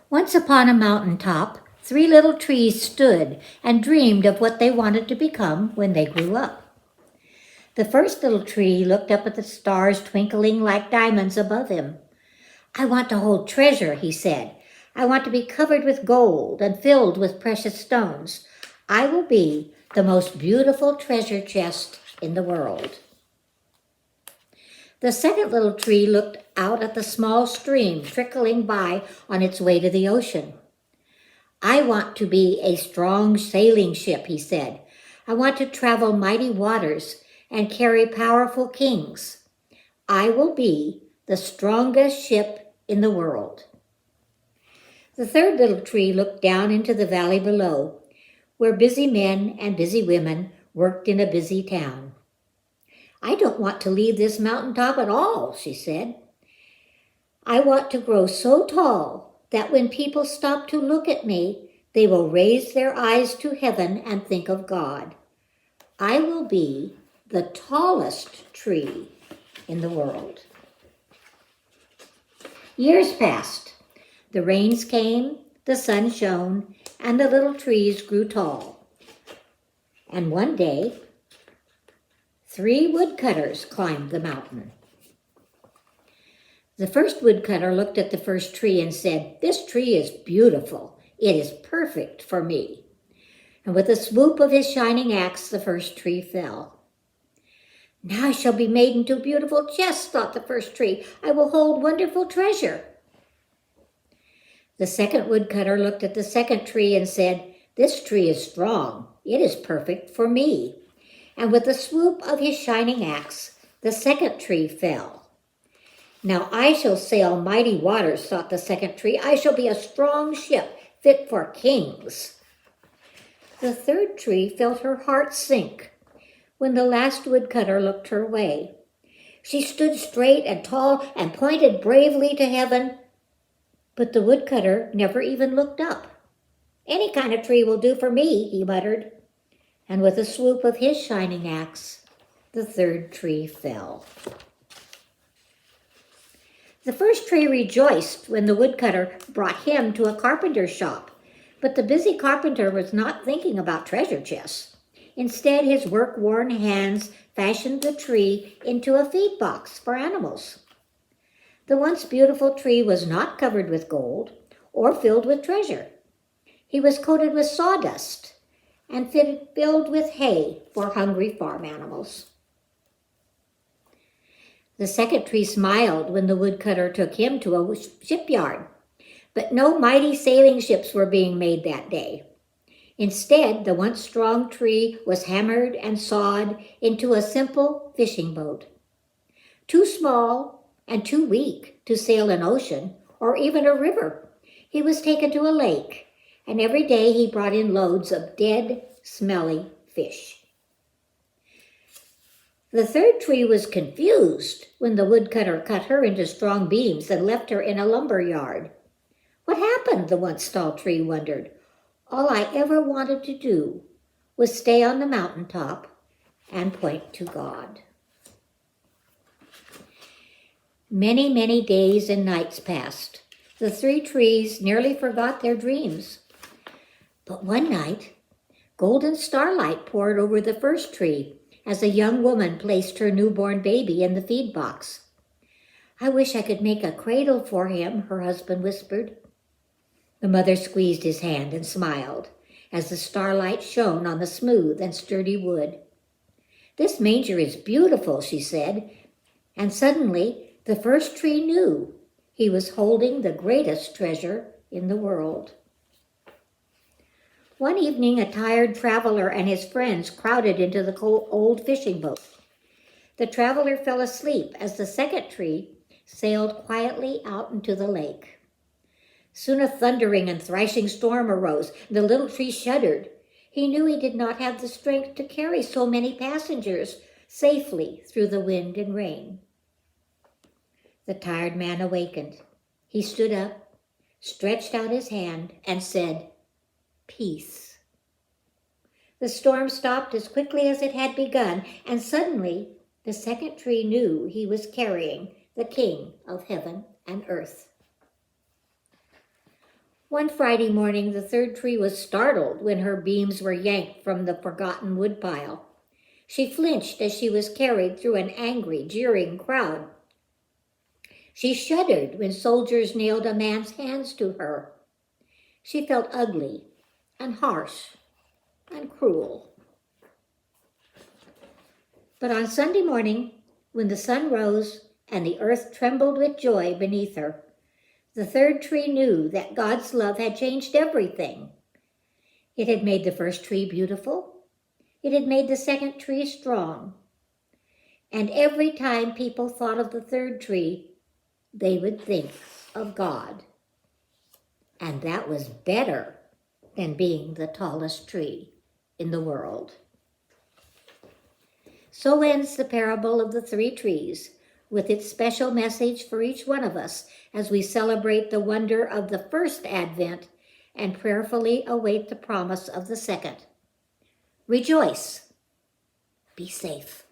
Once upon a mountain top, three little trees stood and dreamed of what they wanted to become when they grew up. The first little tree looked up at the stars twinkling like diamonds above him. I want to hold treasure, he said. I want to be covered with gold and filled with precious stones. I will be the most beautiful treasure chest in the world. The second little tree looked out at the small stream trickling by on its way to the ocean. I want to be a strong sailing ship, he said. I want to travel mighty waters and carry powerful kings. I will be the strongest ship in the world. The third little tree looked down into the valley below, where busy men and busy women worked in a busy town. I don't want to leave this mountaintop at all, she said. I want to grow so tall that when people stop to look at me, they will raise their eyes to heaven and think of God. I will be the tallest tree in the world. Years passed. The rains came, the sun shone, and the little trees grew tall. And one day, 3 woodcutters climbed the mountain. The first woodcutter looked at the first tree and said, "This tree is beautiful. It is perfect for me." And with a swoop of his shining axe, the first tree fell. Now I shall be made into a beautiful chest, thought the first tree. I will hold wonderful treasure. The second woodcutter looked at the second tree and said, "This tree is strong. It is perfect for me." And with a swoop of his shining axe, the second tree fell. Now I shall sail mighty waters, thought the second tree. I shall be a strong ship fit for kings. The third tree felt her heart sink when the last woodcutter looked her way. She stood straight and tall and pointed bravely to heaven, but the woodcutter never even looked up. "Any kind of tree will do for me," he muttered. And with a swoop of his shining axe, the third tree fell. The first tree rejoiced when the woodcutter brought him to a carpenter's shop, but the busy carpenter was not thinking about treasure chests. Instead, his work-worn hands fashioned the tree into a feed box for animals. The once beautiful tree was not covered with gold or filled with treasure. He was coated with sawdust and filled with hay for hungry farm animals. The second tree smiled when the woodcutter took him to a shipyard, but no mighty sailing ships were being made that day. Instead, the once strong tree was hammered and sawed into a simple fishing boat. Too small and too weak to sail an ocean or even a river, he was taken to a lake, and every day he brought in loads of dead, smelly fish. The third tree was confused when the woodcutter cut her into strong beams and left her in a lumber yard. What happened, the once tall tree wondered. All I ever wanted to do was stay on the mountaintop and point to God. Many, many days and nights passed. The 3 trees nearly forgot their dreams. But one night, golden starlight poured over the first tree as a young woman placed her newborn baby in the feed box. "I wish I could make a cradle for him," her husband whispered. The mother squeezed his hand and smiled as the starlight shone on the smooth and sturdy wood. "This manger is beautiful," she said, and suddenly the first tree knew he was holding the greatest treasure in the world. One evening, a tired traveler and his friends crowded into the old fishing boat. The traveler fell asleep as the second tree sailed quietly out into the lake. Soon a thundering and thrashing storm arose, and the little tree shuddered. He knew he did not have the strength to carry so many passengers safely through the wind and rain. The tired man awakened. He stood up, stretched out his hand, and said, "Peace." The storm stopped as quickly as it had begun, and suddenly the second tree knew he was carrying the King of heaven and earth. One Friday morning, the third tree was startled when her beams were yanked from the forgotten woodpile. She flinched as she was carried through an angry, jeering crowd. She shuddered when soldiers nailed a man's hands to her. She felt ugly and harsh and cruel. But on Sunday morning, when the sun rose and the earth trembled with joy beneath her, the third tree knew that God's love had changed everything. It had made the first tree beautiful. It had made the second tree strong. And every time people thought of the third tree, they would think of God. And that was better than being the tallest tree in the world. So ends the parable of the three trees, with its special message for each one of us as we celebrate the wonder of the first Advent and prayerfully await the promise of the second. Rejoice. Be safe.